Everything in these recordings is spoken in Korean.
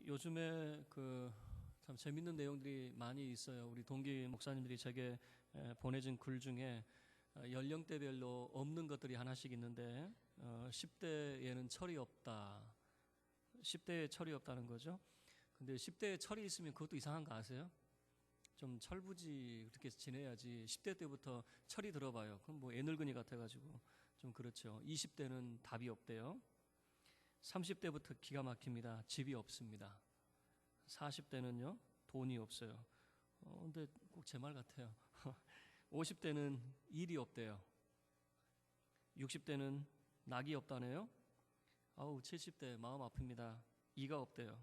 요즘에 참 재밌는 내용들이 많이 있어요. 우리 동기 목사님들이 제게 보내준 글 중에 연령대별로 없는 것들이 하나씩 있는데 10대에는 철이 없다. 10대에 철이 없다는 거죠. 근데 10대에 철이 있으면 그것도 이상한 거 아세요? 좀 철부지 그렇게 지내야지. 10대 때부터 철이 들어봐요. 그럼 뭐 애늙은이 같아가지고 좀 그렇죠. 20대는 답이 없대요. 30대부터 기가 막힙니다. 집이 없습니다. 40대는요, 돈이 없어요. 근데 꼭 제 말 같아요. 50대는 일이 없대요. 60대는 낙이 없다네요. 70대 마음 아픕니다. 이가 없대요.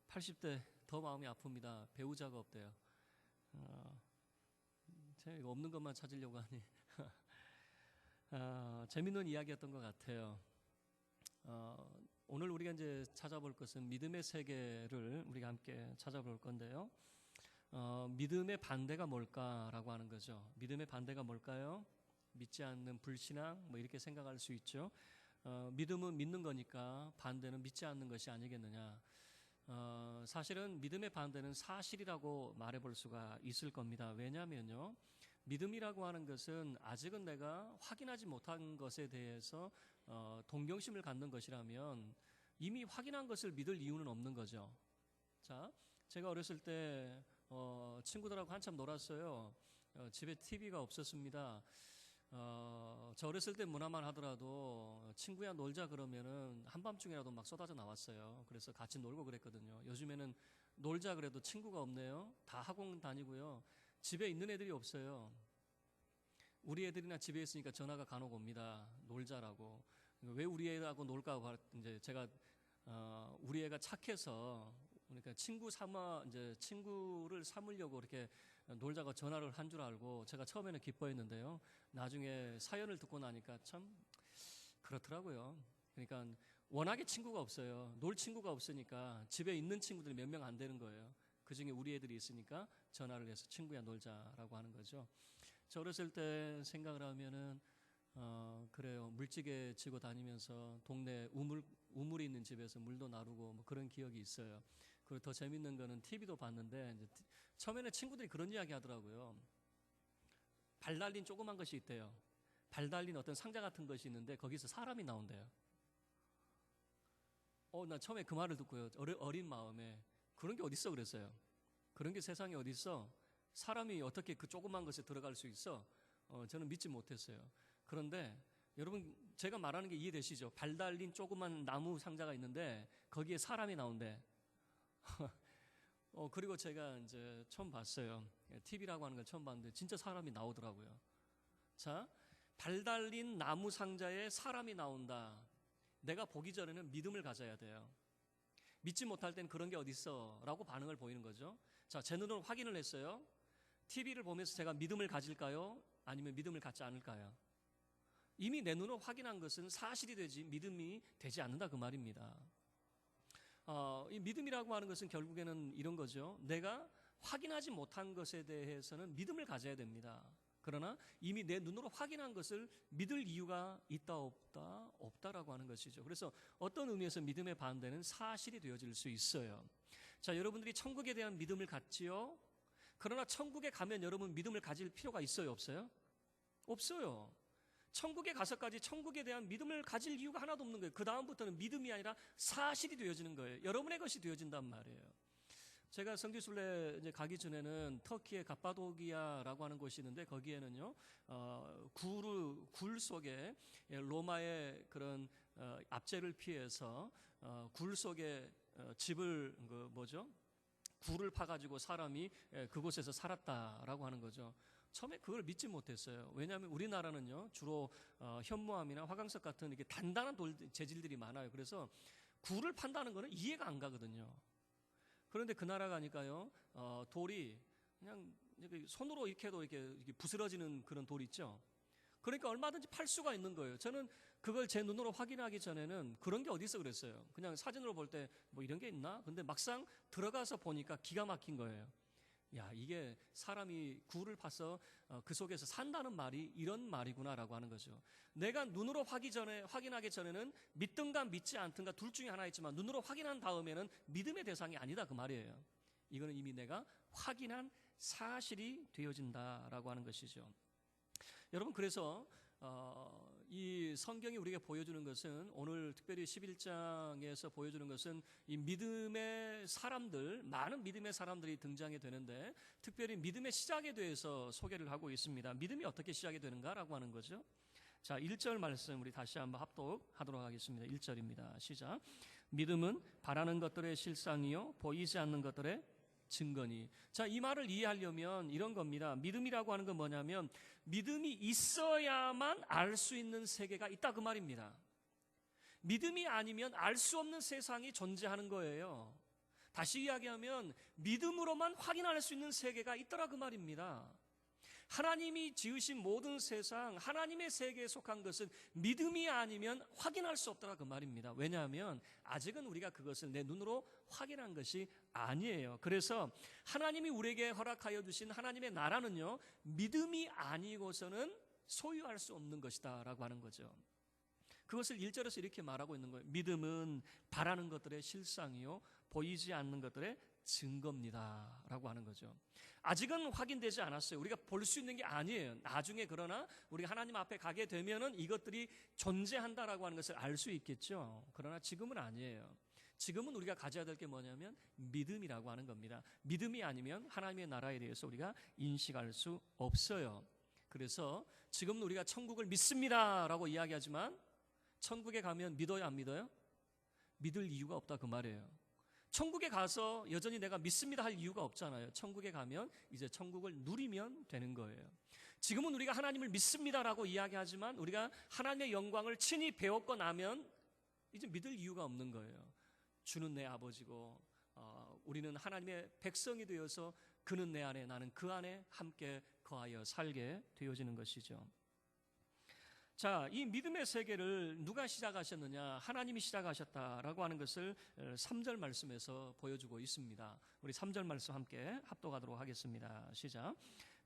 80대 더 마음이 아픕니다. 배우자가 없대요. 제가 없는 것만 찾으려고 하니 재밌는 이야기였던 것 같아요. 오늘 우리가 이제 찾아볼 것은 믿음의 세계를 우리가 함께 찾아볼 건데요. 믿음의 반대가 뭘까라고 하는 거죠. 믿음의 반대가 뭘까요? 믿지 않는 불신앙 뭐 이렇게 생각할 수 있죠. 믿음은 믿는 거니까 반대는 믿지 않는 것이 아니겠느냐. 사실은 믿음의 반대는 사실이라고 말해볼 수가 있을 겁니다. 왜냐하면요, 믿음이라고 하는 것은 아직은 내가 확인하지 못한 것에 대해서 동경심을 갖는 것이라면 이미 확인한 것을 믿을 이유는 없는 거죠. 자, 제가 어렸을 때 친구들하고 한참 놀았어요. 집에 TV가 없었습니다. 저 어렸을 때 문화만 하더라도 친구야 놀자 그러면은 한밤중이라도 막 쏟아져 나왔어요. 그래서 같이 놀고 그랬거든요. 요즘에는 놀자 그래도 친구가 없네요. 다 학원 다니고요. 집에 있는 애들이 없어요. 우리 애들이나 집에 있으니까 전화가 간혹 옵니다. 놀자라고. 왜 우리 애하고 놀까? 이제 제가 우리 애가 착해서 그러니까 친구를 삼으려고 이렇게 놀자고 전화를 한 줄 알고 제가 처음에는 기뻐했는데요. 나중에 사연을 듣고 나니까 참 그렇더라고요. 그러니까 워낙에 친구가 없어요. 놀 친구가 없으니까 집에 있는 친구들이 몇 명 안 되는 거예요. 그중에 우리 애들이 있으니까 전화를 해서 친구야 놀자라고 하는 거죠. 저 어렸을 때 생각을 하면은 그래요. 물찌개 지고 다니면서 동네 우물이 있는 집에서 물도 나르고 뭐 그런 기억이 있어요. 그리고 더 재밌는 거는 TV도 봤는데 이제 처음에는 친구들이 그런 이야기 하더라고요. 발 달린 조그만 것이 있대요. 발 달린 어떤 상자 같은 것이 있는데 거기서 사람이 나온대요. 나 처음에 그 말을 듣고요. 어린 마음에 그런 게 어딨어 그랬어요. 그런 게 세상에 어딨어? 사람이 어떻게 그 조그만 것에 들어갈 수 있어? 저는 믿지 못했어요. 그런데 여러분 제가 말하는 게 이해되시죠? 발 달린 조그만 나무 상자가 있는데 거기에 사람이 나온대. 그리고 제가 이제 처음 봤어요. TV라고 하는 걸 처음 봤는데 진짜 사람이 나오더라고요. 자, 발 달린 나무 상자에 사람이 나온다. 내가 보기 전에는 믿음을 가져야 돼요. 믿지 못할 땐 그런 게 어딨어? 라고 반응을 보이는 거죠. 자, 제 눈으로 확인을 했어요. TV를 보면서 제가 믿음을 가질까요? 아니면 믿음을 갖지 않을까요? 이미 내 눈으로 확인한 것은 사실이 되지 믿음이 되지 않는다 그 말입니다. 이 믿음이라고 하는 것은 결국에는 이런 거죠. 내가 확인하지 못한 것에 대해서는 믿음을 가져야 됩니다. 그러나 이미 내 눈으로 확인한 것을 믿을 이유가 있다 없다 없다라고 하는 것이죠. 그래서 어떤 의미에서 믿음의 반대는 사실이 되어질 수 있어요. 자, 여러분들이 천국에 대한 믿음을 갖지요. 그러나 천국에 가면 여러분 믿음을 가질 필요가 있어요 없어요? 없어요. 천국에 가서까지 천국에 대한 믿음을 가질 이유가 하나도 없는 거예요. 그 다음부터는 믿음이 아니라 사실이 되어지는 거예요. 여러분의 것이 되어진단 말이에요. 제가 성지순례 이제 가기 전에는 터키의 갑바도기아라고 하는 곳이 있는데 거기에는요 굴 속에 로마의 그런 압제를 피해서 굴 속에 집을 굴을 파가지고 사람이 그곳에서 살았다라고 하는 거죠. 처음에 그걸 믿지 못했어요. 왜냐하면 우리나라는요 주로 현무암이나 화강석 같은 이렇게 단단한 재질들이 많아요. 그래서 굴을 판다는 거는 이해가 안 가거든요. 그런데 그 나라 가니까요 돌이 그냥 손으로 이렇게 해도 이렇게 부스러지는 그런 돌 있죠. 그러니까 얼마든지 팔 수가 있는 거예요. 저는 그걸 제 눈으로 확인하기 전에는 그런 게 어디 있어 그랬어요. 그냥 사진으로 볼 때 뭐 이런 게 있나? 근데 막상 들어가서 보니까 기가 막힌 거예요. 야, 이게 사람이 굴을 파서 그 속에서 산다는 말이 이런 말이구나라고 하는 거죠. 내가 눈으로 확인하기 전에는 믿든가 믿지 않든가 둘 중에 하나였지만 눈으로 확인한 다음에는 믿음의 대상이 아니다 그 말이에요. 이거는 이미 내가 확인한 사실이 되어진다라고 하는 것이죠. 여러분, 그래서 이 성경이 우리에게 보여주는 것은, 오늘 특별히 11장에서 보여주는 것은 이 믿음의 사람들, 많은 믿음의 사람들이 등장이 되는데, 특별히 믿음의 시작에 대해서 소개를 하고 있습니다. 믿음이 어떻게 시작이 되는가라고 하는 거죠. 자, 1절 말씀 우리 다시 한번 합독하도록 하겠습니다. 1절입니다. 시작. 믿음은 바라는 것들의 실상이요 보이지 않는 것들의 증거니. 자, 이 말을 이해하려면 이런 겁니다. 믿음이라고 하는 건 뭐냐면 믿음이 있어야만 알 수 있는 세계가 있다 그 말입니다. 믿음이 아니면 알 수 없는 세상이 존재하는 거예요. 다시 이야기하면 믿음으로만 확인할 수 있는 세계가 있더라 그 말입니다. 하나님이 지으신 모든 세상, 하나님의 세계에 속한 것은 믿음이 아니면 확인할 수 없더라 그 말입니다. 왜냐하면 아직은 우리가 그것을 내 눈으로 확인한 것이 아니에요. 그래서 하나님이 우리에게 허락하여 주신 하나님의 나라는요, 믿음이 아니고서는 소유할 수 없는 것이다 라고 하는 거죠. 그것을 1절에서 이렇게 말하고 있는 거예요. 믿음은 바라는 것들의 실상이요 보이지 않는 것들의 증거입니다 라고 하는 거죠. 아직은 확인되지 않았어요. 우리가 볼 수 있는 게 아니에요. 나중에 그러나 우리가 하나님 앞에 가게 되면은 이것들이 존재한다라고 하는 것을 알 수 있겠죠. 그러나 지금은 아니에요. 지금은 우리가 가져야 될 게 뭐냐면 믿음이라고 하는 겁니다. 믿음이 아니면 하나님의 나라에 대해서 우리가 인식할 수 없어요. 그래서 지금은 우리가 천국을 믿습니다라고 이야기하지만 천국에 가면 믿어요, 안 믿어요? 믿을 이유가 없다 그 말이에요. 천국에 가서 여전히 내가 믿습니다 할 이유가 없잖아요. 천국에 가면 이제 천국을 누리면 되는 거예요. 지금은 우리가 하나님을 믿습니다라고 이야기하지만 우리가 하나님의 영광을 친히 배웠고 나면 이제 믿을 이유가 없는 거예요. 주는 내 아버지고 우리는 하나님의 백성이 되어서 그는 내 안에 나는 그 안에 함께 거하여 살게 되어지는 것이죠. 자, 이 믿음의 세계를 누가 시작하셨느냐? 하나님이 시작하셨다라고 하는 것을 3절 말씀에서 보여주고 있습니다. 우리 3절 말씀 함께 합독하도록 하겠습니다. 시작.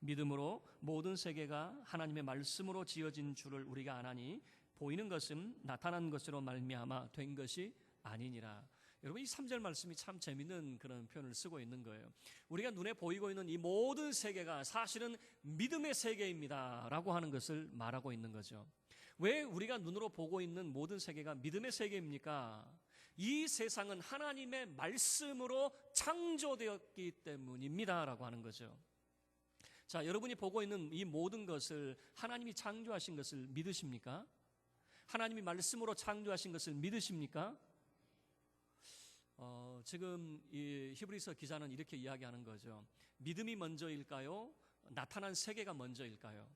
믿음으로 모든 세계가 하나님의 말씀으로 지어진 줄을 우리가 아나니 보이는 것은 나타난 것으로 말미암아 된 것이 아니니라. 여러분, 이 3절 말씀이 참 재밌는 그런 표현을 쓰고 있는 거예요. 우리가 눈에 보이고 있는 이 모든 세계가 사실은 믿음의 세계입니다 라고 하는 것을 말하고 있는 거죠. 왜 우리가 눈으로 보고 있는 모든 세계가 믿음의 세계입니까? 이 세상은 하나님의 말씀으로 창조되었기 때문입니다 라고 하는 거죠. 자, 여러분이 보고 있는 이 모든 것을 하나님이 창조하신 것을 믿으십니까? 하나님이 말씀으로 창조하신 것을 믿으십니까? 지금 이 히브리서 기자는 이렇게 이야기하는 거죠. 믿음이 먼저일까요? 나타난 세계가 먼저일까요?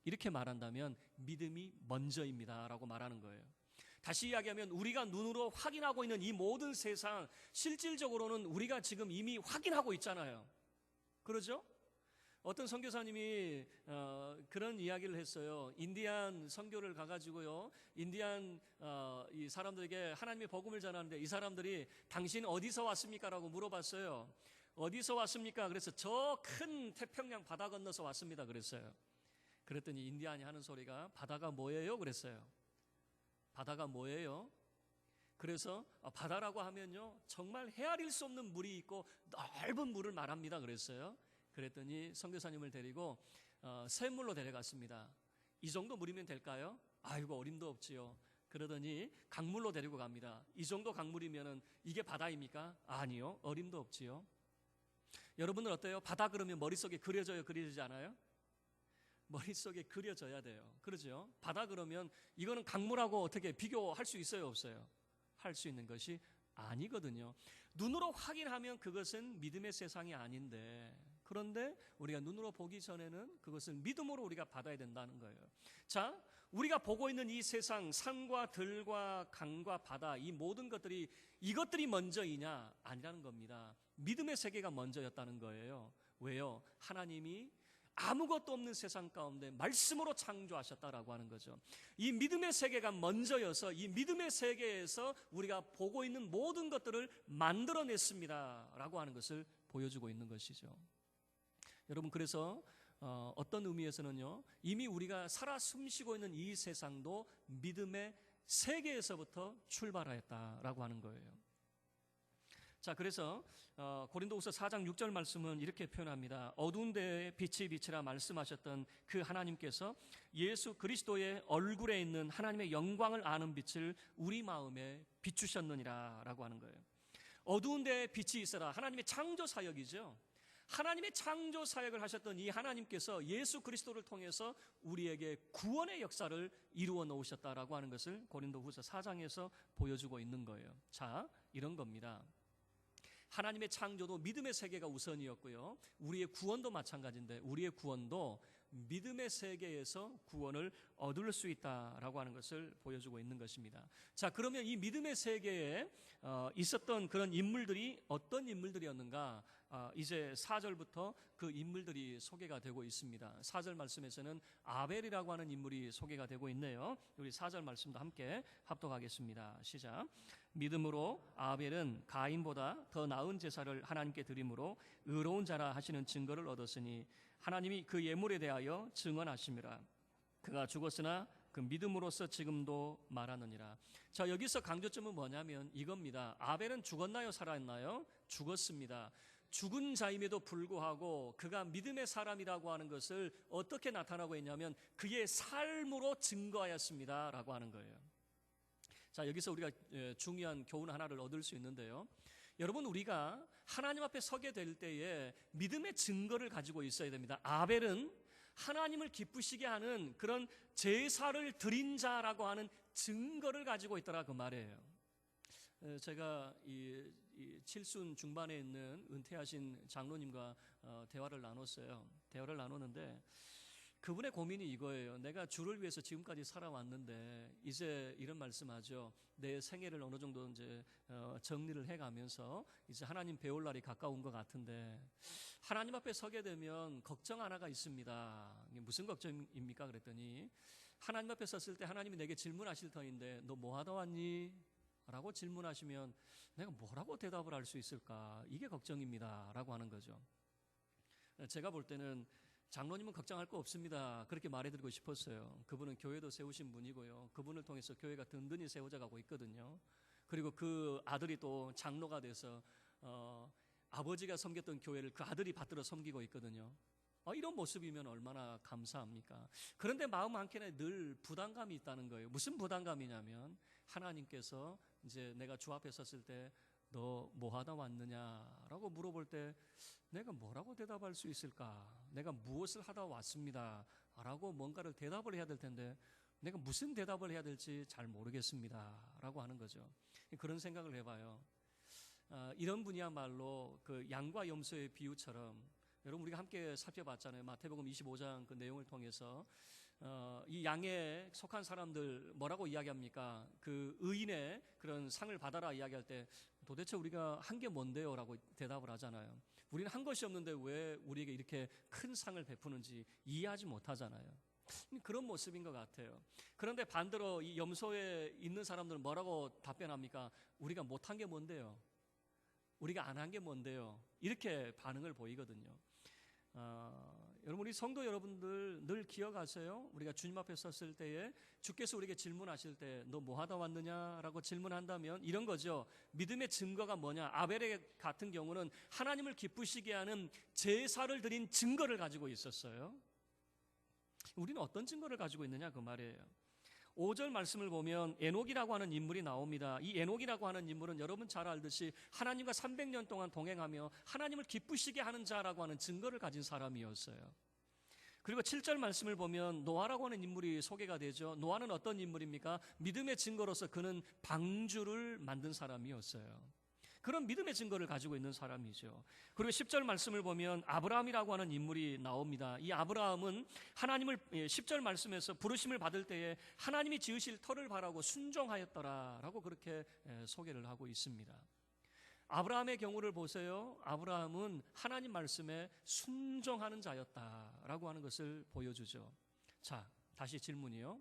이렇게 말한다면 믿음이 먼저입니다 라고 말하는 거예요. 다시 이야기하면 우리가 눈으로 확인하고 있는 이 모든 세상, 실질적으로는 우리가 지금 이미 확인하고 있잖아요. 그러죠? 어떤 선교사님이 그런 이야기를 했어요. 인디안 선교를 가가지고요, 인디안 이 사람들에게 하나님의 복음을 전하는데 이 사람들이 당신 어디서 왔습니까? 라고 물어봤어요. 어디서 왔습니까? 그래서 저 큰 태평양 바다 건너서 왔습니다 그랬어요. 그랬더니 인디안이 하는 소리가 바다가 뭐예요? 그랬어요. 바다가 뭐예요? 그래서 바다라고 하면요 정말 헤아릴 수 없는 물이 있고 넓은 물을 말합니다 그랬어요. 그랬더니 선교사님을 데리고 샘물로 데려갔습니다. 이 정도 물이면 될까요? 아이고 어림도 없지요. 그러더니 강물로 데리고 갑니다. 이 정도 강물이면 이게 바다입니까? 아니요, 어림도 없지요. 여러분은 어때요? 바다 그러면 머릿속에 그려져요, 그려지지 않아요? 머릿속에 그려져야 돼요. 그러죠? 바다 그러면 이거는 강물하고 어떻게 비교할 수 있어요, 없어요? 할 수 있는 것이 아니거든요. 눈으로 확인하면 그것은 믿음의 세상이 아닌데, 그런데 우리가 눈으로 보기 전에는 그것을 믿음으로 우리가 받아야 된다는 거예요. 자, 우리가 보고 있는 이 세상, 산과 들과 강과 바다, 이 모든 것들이 이것들이 먼저이냐? 아니라는 겁니다. 믿음의 세계가 먼저였다는 거예요. 왜요? 하나님이 아무것도 없는 세상 가운데 말씀으로 창조하셨다라고 하는 거죠. 이 믿음의 세계가 먼저여서 이 믿음의 세계에서 우리가 보고 있는 모든 것들을 만들어냈습니다 라고 하는 것을 보여주고 있는 것이죠. 여러분, 그래서 어떤 의미에서는요, 이미 우리가 살아 숨쉬고 있는 이 세상도 믿음의 세계에서부터 출발하였다라고 하는 거예요. 자, 그래서 고린도후서 4장 6절 말씀은 이렇게 표현합니다. 어두운 데에 빛이 비치라 말씀하셨던 그 하나님께서 예수 그리스도의 얼굴에 있는 하나님의 영광을 아는 빛을 우리 마음에 비추셨느니라 라고 하는 거예요. 어두운 데에 빛이 있어라. 하나님의 창조 사역이죠. 하나님의 창조 사역을 하셨던 이 하나님께서 예수 그리스도를 통해서 우리에게 구원의 역사를 이루어 놓으셨다라고 하는 것을 고린도후서 4장에서 보여주고 있는 거예요. 자, 이런 겁니다. 하나님의 창조도 믿음의 세계가 우선이었고요. 우리의 구원도 마찬가지인데 우리의 구원도 믿음의 세계에서 구원을 얻을 수 있다라고 하는 것을 보여주고 있는 것입니다. 자, 그러면 이 믿음의 세계에 있었던 그런 인물들이 어떤 인물들이었는가? 이제 4절부터 그 인물들이 소개가 되고 있습니다. 4절 말씀에서는 아벨이라고 하는 인물이 소개가 되고 있네요. 우리 4절 말씀도 함께 합독하겠습니다. 시작. 믿음으로 아벨은 가인보다 더 나은 제사를 하나님께 드림으로 의로운 자라 하시는 증거를 얻었으니 하나님이 그 예물에 대하여 증언하심이라. 그가 죽었으나 그 믿음으로써 지금도 말하느니라. 자, 여기서 강조점은 뭐냐면 이겁니다. 아벨은 죽었나요? 살아있나요? 죽었습니다. 죽은 자임에도 불구하고 그가 믿음의 사람이라고 하는 것을 어떻게 나타나고 있냐면 그의 삶으로 증거하였습니다 라고 하는 거예요. 자, 여기서 우리가 중요한 교훈 하나를 얻을 수 있는데요. 여러분, 우리가 하나님 앞에 서게 될 때에 믿음의 증거를 가지고 있어야 됩니다. 아벨은 하나님을 기쁘시게 하는 그런 제사를 드린 자라고 하는 증거를 가지고 있더라 그 말이에요. 제가 이 칠순 중반에 있는 은퇴하신 장로님과 대화를 나눴어요. 대화를 나누는데 그분의 고민이 이거예요. 내가 주를 위해서 지금까지 살아왔는데 이제 이런 말씀하죠. 내 생애를 어느 정도 이제 정리를 해가면서 이제 하나님 배울 날이 가까운 것 같은데 하나님 앞에 서게 되면 걱정 하나가 있습니다. 이게 무슨 걱정입니까? 그랬더니 하나님 앞에 섰을 때 하나님이 내게 질문하실 터인데 너 뭐 하다 왔니? 라고 질문하시면 내가 뭐라고 대답을 할 수 있을까? 이게 걱정입니다. 라고 하는 거죠. 제가 볼 때는 장로님은 걱정할 거 없습니다. 그렇게 말해드리고 싶었어요. 그분은 교회도 세우신 분이고요. 그분을 통해서 교회가 든든히 세워져 가고 있거든요. 그리고 그 아들이 또 장로가 돼서 아버지가 섬겼던 교회를 그 아들이 받들어 섬기고 있거든요. 이런 모습이면 얼마나 감사합니까? 그런데 마음 한켠에 늘 부담감이 있다는 거예요. 무슨 부담감이냐면 하나님께서 이제 내가 주 앞에 섰을 때 너 뭐 하다 왔느냐라고 물어볼 때 내가 뭐라고 대답할 수 있을까? 내가 무엇을 하다 왔습니다 라고 뭔가를 대답을 해야 될 텐데 내가 무슨 대답을 해야 될지 잘 모르겠습니다 라고 하는 거죠. 그런 생각을 해봐요. 이런 분이야말로 그 양과 염소의 비유처럼 여러분 우리가 함께 살펴봤잖아요. 마태복음 25장 그 내용을 통해서 이 양에 속한 사람들 뭐라고 이야기합니까? 그 의인의 그런 상을 받아라 이야기할 때 도대체 우리가 한 게 뭔데요? 라고 대답을 하잖아요. 우리는 한 것이 없는데 왜 우리에게 이렇게 큰 상을 베푸는지 이해하지 못하잖아요. 그런 모습인 것 같아요. 그런데 반대로 이 염소에 있는 사람들은 뭐라고 답변합니까? 우리가 못한 게 뭔데요? 우리가 안 한 게 뭔데요? 이렇게 반응을 보이거든요. 여러분 우리 성도 여러분들 늘 기억하세요. 우리가 주님 앞에 섰을 때에 주께서 우리에게 질문하실 때 너 뭐 하다 왔느냐라고 질문한다면 이런 거죠. 믿음의 증거가 뭐냐? 아벨의 같은 경우는 하나님을 기쁘시게 하는 제사를 드린 증거를 가지고 있었어요. 우리는 어떤 증거를 가지고 있느냐 그 말이에요. 5절 말씀을 보면 에녹이라고 하는 인물이 나옵니다. 이 에녹이라고 하는 인물은 여러분 잘 알듯이 하나님과 300년 동안 동행하며 하나님을 기쁘시게 하는 자라고 하는 증거를 가진 사람이었어요. 그리고 7절 말씀을 보면 노아라고 하는 인물이 소개가 되죠. 노아는 어떤 인물입니까? 믿음의 증거로서 그는 방주를 만든 사람이었어요. 그런 믿음의 증거를 가지고 있는 사람이죠. 그리고 10절 말씀을 보면 아브라함이라고 하는 인물이 나옵니다. 이 아브라함은 하나님을 10절 말씀에서 부르심을 받을 때에 하나님이 지으실 터를 바라고 순종하였더라라고 그렇게 소개를 하고 있습니다. 아브라함의 경우를 보세요. 아브라함은 하나님 말씀에 순종하는 자였다라고 하는 것을 보여주죠. 자, 다시 질문이요.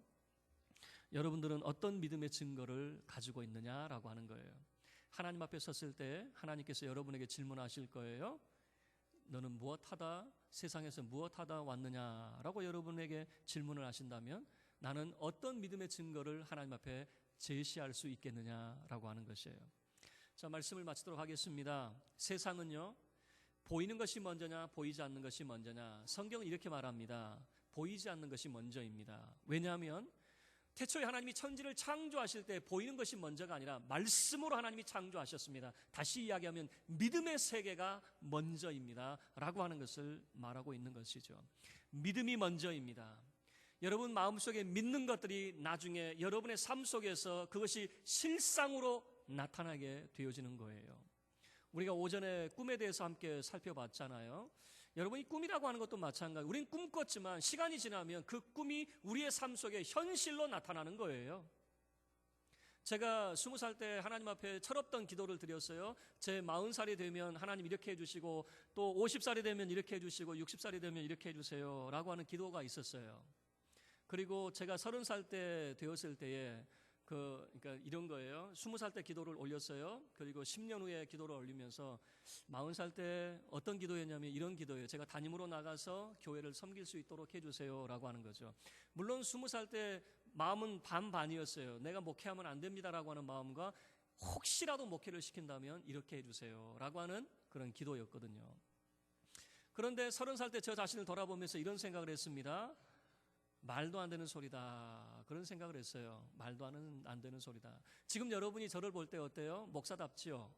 여러분들은 어떤 믿음의 증거를 가지고 있느냐라고 하는 거예요. 하나님 앞에 섰을 때 하나님께서 여러분에게 질문하실 거예요. 너는 무엇하다 세상에서 무엇하다 왔느냐라고 여러분에게 질문을 하신다면 나는 어떤 믿음의 증거를 하나님 앞에 제시할 수 있겠느냐라고 하는 것이에요. 자, 말씀을 마치도록 하겠습니다. 세상은요, 보이는 것이 먼저냐 보이지 않는 것이 먼저냐, 성경은 이렇게 말합니다. 보이지 않는 것이 먼저입니다. 왜냐하면 태초에 하나님이 천지를 창조하실 때 보이는 것이 먼저가 아니라 말씀으로 하나님이 창조하셨습니다. 다시 이야기하면 믿음의 세계가 먼저입니다 라고 하는 것을 말하고 있는 것이죠. 믿음이 먼저입니다. 여러분 마음속에 믿는 것들이 나중에 여러분의 삶 속에서 그것이 실상으로 나타나게 되어지는 거예요. 우리가 오전에 꿈에 대해서 함께 살펴봤잖아요. 여러분이 꿈이라고 하는 것도 마찬가지예요. 우린 꿈 꿨지만 시간이 지나면 그 꿈이 우리의 삶 속에 현실로 나타나는 거예요. 제가 20살 때 하나님 앞에 철없던 기도를 드렸어요. 제 40살이 되면 하나님 이렇게 해주시고 또 50살이 되면 이렇게 해주시고 60살이 되면 이렇게 해주세요 라고 하는 기도가 있었어요. 그리고 제가 30살 때 되었을 때에 그러니까 이런 거예요. 20살 때 기도를 올렸어요. 그리고 10년 후에 기도를 올리면서 40살 때 어떤 기도였냐면 이런 기도예요. 제가 담임으로 나가서 교회를 섬길 수 있도록 해주세요 라고 하는 거죠. 물론 20살 때 마음은 반반이었어요. 내가 목회하면 안 됩니다라고 하는 마음과 혹시라도 목회를 시킨다면 이렇게 해주세요 라고 하는 그런 기도였거든요. 그런데 30살 때 저 자신을 돌아보면서 이런 생각을 했습니다. 말도 안 되는 소리다. 그런 생각을 했어요. 말도 안 되는 소리다. 지금 여러분이 저를 볼 때 어때요? 목사답지요?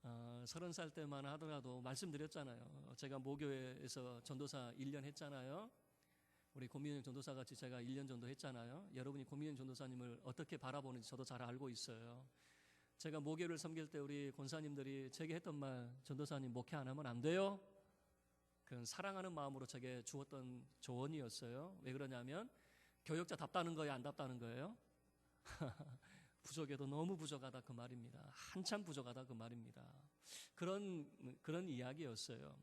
30살 때만 하더라도 말씀드렸잖아요. 제가 모교회에서 전도사 1년 했잖아요. 우리 고민영 전도사 같이 제가 1년 정도 했잖아요. 여러분이 고민영 전도사님을 어떻게 바라보는지 저도 잘 알고 있어요. 제가 모교회를 섬길 때 우리 권사님들이 제게 했던 말, 전도사님 목회 안 하면 안 돼요? 그건 사랑하는 마음으로 제게 주었던 조언이었어요. 왜 그러냐면 교역자답다는 거예요, 안 답다는 거예요? 부족해도 너무 부족하다 그 말입니다. 한참 부족하다 그 말입니다. 그런 이야기였어요.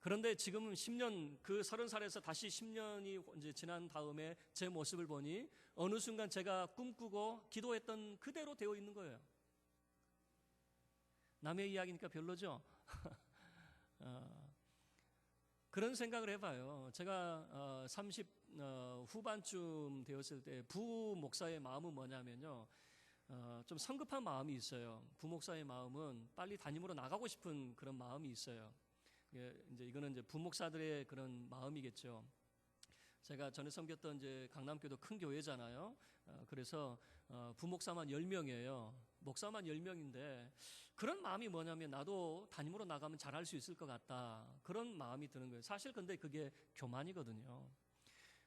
그런데 지금 10년, 그 30살에서 다시 10년이 이제 지난 다음에 제 모습을 보니 어느 순간 제가 꿈꾸고 기도했던 그대로 되어 있는 거예요. 남의 이야기니까 별로죠? 그런 생각을 해봐요. 제가 30 후반쯤 되었을 때 부목사의 마음은 뭐냐면요, 좀 성급한 마음이 있어요. 부목사의 마음은 빨리 담임으로 나가고 싶은 그런 마음이 있어요. 이제 이거는 이제 부목사들의 그런 마음이겠죠. 제가 전에 섬겼던 이제 강남교도 큰 교회잖아요. 그래서 부목사만 10명이에요. 목사만 10명인데 그런 마음이 뭐냐면 나도 담임으로 나가면 잘할 수 있을 것 같다. 그런 마음이 드는 거예요. 사실 근데 그게 교만이거든요.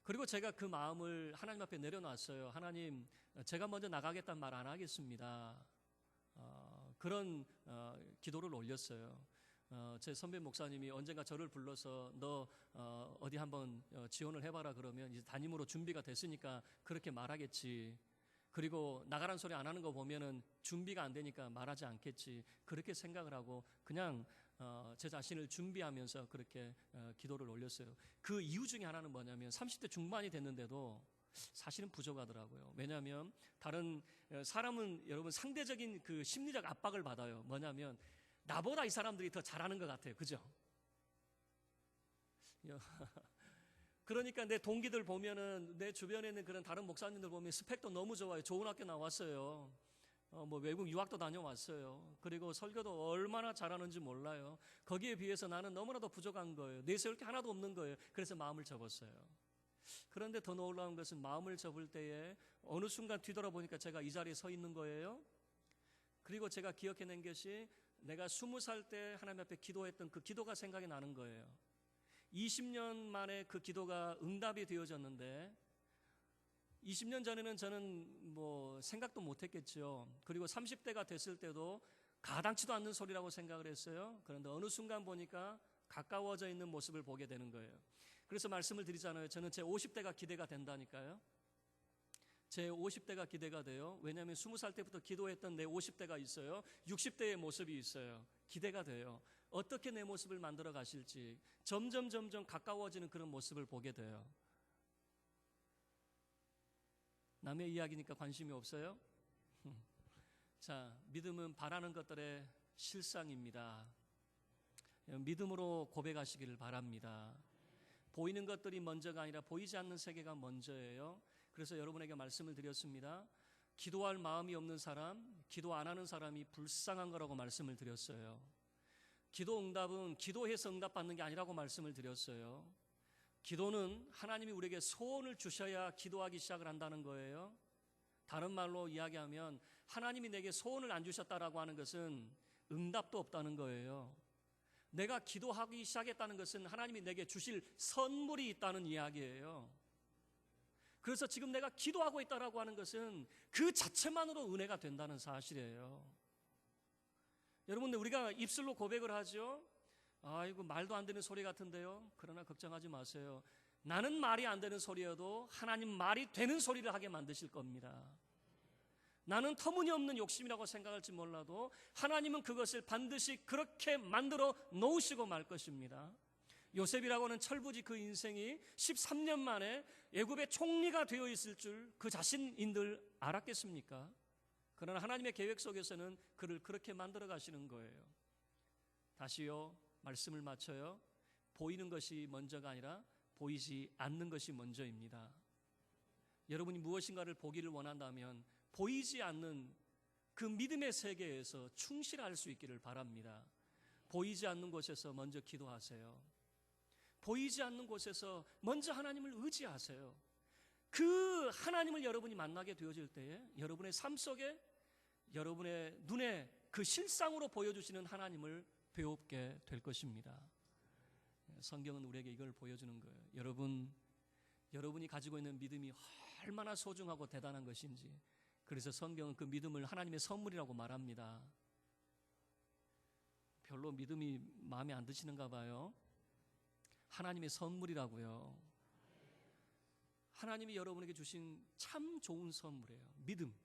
그리고 제가 그 마음을 하나님 앞에 내려놨어요. 하나님, 제가 먼저 나가겠다는 말 안 하겠습니다. 그런 기도를 올렸어요. 제 선배 목사님이 언젠가 저를 불러서 너 어디 한번 지원을 해봐라 그러면 이제 담임으로 준비가 됐으니까 그렇게 말하겠지. 그리고 나가란 소리 안 하는 거 보면은 준비가 안 되니까 말하지 않겠지. 그렇게 생각을 하고 그냥 제 자신을 준비하면서 그렇게 기도를 올렸어요. 그 이유 중에 하나는 뭐냐면 30대 중반이 됐는데도 사실은 부족하더라고요. 왜냐하면 다른 사람은 여러분 상대적인 그 심리적 압박을 받아요. 뭐냐면 나보다 이 사람들이 더 잘하는 것 같아요. 그죠? 그러니까 내 동기들 보면은 내 주변에 있는 그런 다른 목사님들 보면 스펙도 너무 좋아요. 좋은 학교 나왔어요. 뭐 외국 유학도 다녀왔어요. 그리고 설교도 얼마나 잘하는지 몰라요. 거기에 비해서 나는 너무나도 부족한 거예요. 내세울 게 하나도 없는 거예요. 그래서 마음을 접었어요. 그런데 더 놀라운 것은 마음을 접을 때에 어느 순간 뒤돌아보니까 제가 이 자리에 서 있는 거예요. 그리고 제가 기억해낸 것이 내가 20살 때 하나님 앞에 기도했던 그 기도가 생각이 나는 거예요. 20년 만에 그 기도가 응답이 되어졌는데 20년 전에는 저는 뭐 생각도 못했겠죠. 그리고 30대가 됐을 때도 가당치도 않는 소리라고 생각을 했어요. 그런데 어느 순간 보니까 가까워져 있는 모습을 보게 되는 거예요. 그래서 말씀을 드리잖아요. 저는 제 50대가 기대가 된다니까요. 제 50대가 기대가 돼요. 왜냐하면 20살 때부터 기도했던 내 50대가 있어요. 60대의 모습이 있어요. 기대가 돼요. 어떻게 내 모습을 만들어 가실지 점점 가까워지는 그런 모습을 보게 돼요. 남의 이야기니까 관심이 없어요? 자, 믿음은 바라는 것들에 실상입니다. 믿음으로 고백하시기를 바랍니다. 보이는 것들이 먼저가 아니라 보이지 않는 세계가 먼저예요. 그래서 여러분에게 말씀을 드렸습니다. 기도할 마음이 없는 사람, 기도 안 하는 사람이 불쌍한 거라고 말씀을 드렸어요. 기도 응답은 기도해서 응답받는 게 아니라고 말씀을 드렸어요. 기도는 하나님이 우리에게 소원을 주셔야 기도하기 시작을 한다는 거예요. 다른 말로 이야기하면 하나님이 내게 소원을 안 주셨다라고 하는 것은 응답도 없다는 거예요. 내가 기도하기 시작했다는 것은 하나님이 내게 주실 선물이 있다는 이야기예요. 그래서 지금 내가 기도하고 있다라고 하는 것은 그 자체만으로 은혜가 된다는 사실이에요. 여러분, 우리가 입술로 고백을 하죠. 아이고, 말도 안 되는 소리 같은데요. 그러나 걱정하지 마세요. 나는 말이 안 되는 소리여도 하나님 말이 되는 소리를 하게 만드실 겁니다. 나는 터무니없는 욕심이라고 생각할지 몰라도 하나님은 그것을 반드시 그렇게 만들어 놓으시고 말 것입니다. 요셉이라고 하는 철부지 그 인생이 13년 만에 애굽의 총리가 되어 있을 줄 그 자신인들 알았겠습니까? 그러나 하나님의 계획 속에서는 그를 그렇게 만들어 가시는 거예요. 다시요, 말씀을 마쳐요. 보이는 것이 먼저가 아니라 보이지 않는 것이 먼저입니다. 여러분이 무엇인가를 보기를 원한다면 보이지 않는 그 믿음의 세계에서 충실할 수 있기를 바랍니다. 보이지 않는 곳에서 먼저 기도하세요. 보이지 않는 곳에서 먼저 하나님을 의지하세요. 그 하나님을 여러분이 만나게 되어질 때에 여러분의 삶 속에 여러분의 눈에 그 실상으로 보여주시는 하나님을 배우게 될 것입니다. 성경은 우리에게 이걸 보여주는 거예요. 여러분이 가지고 있는 믿음이 얼마나 소중하고 대단한 것인지. 그래서 성경은 그 믿음을 하나님의 선물이라고 말합니다. 별로 믿음이 마음에 안 드시는가 봐요. 하나님의 선물이라고요. 하나님이 여러분에게 주신 참 좋은 선물이에요. 믿음.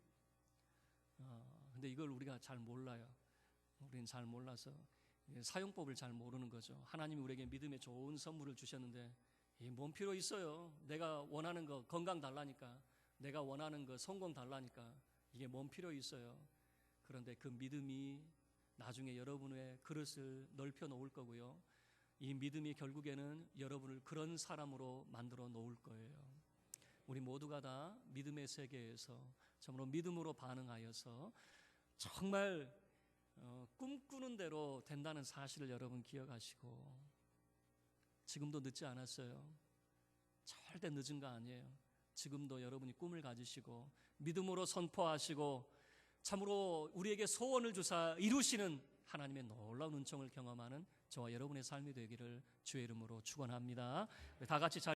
근데 이걸 우리가 잘 몰라요. 우리는 잘 몰라서 사용법을 잘 모르는 거죠. 하나님이 우리에게 믿음의 좋은 선물을 주셨는데 뭔 필요 있어요. 내가 원하는 거 건강 달라니까, 내가 원하는 거 성공 달라니까 이게 뭔 필요 있어요. 그런데 그 믿음이 나중에 여러분의 그릇을 넓혀 놓을 거고요. 이 믿음이 결국에는 여러분을 그런 사람으로 만들어 놓을 거예요. 우리 모두가 다 믿음의 세계에서 참으로 믿음으로 반응하여서 정말 꿈꾸는 대로 된다는 사실을 여러분 기억하시고, 지금도 늦지 않았어요. 절대 늦은 거 아니에요. 지금도 여러분이 꿈을 가지시고 믿음으로 선포하시고 참으로 우리에게 소원을 주사 이루시는 하나님의 놀라운 은총을 경험하는 저와 여러분의 삶이 되기를 주의 이름으로 축원합니다. 다 같이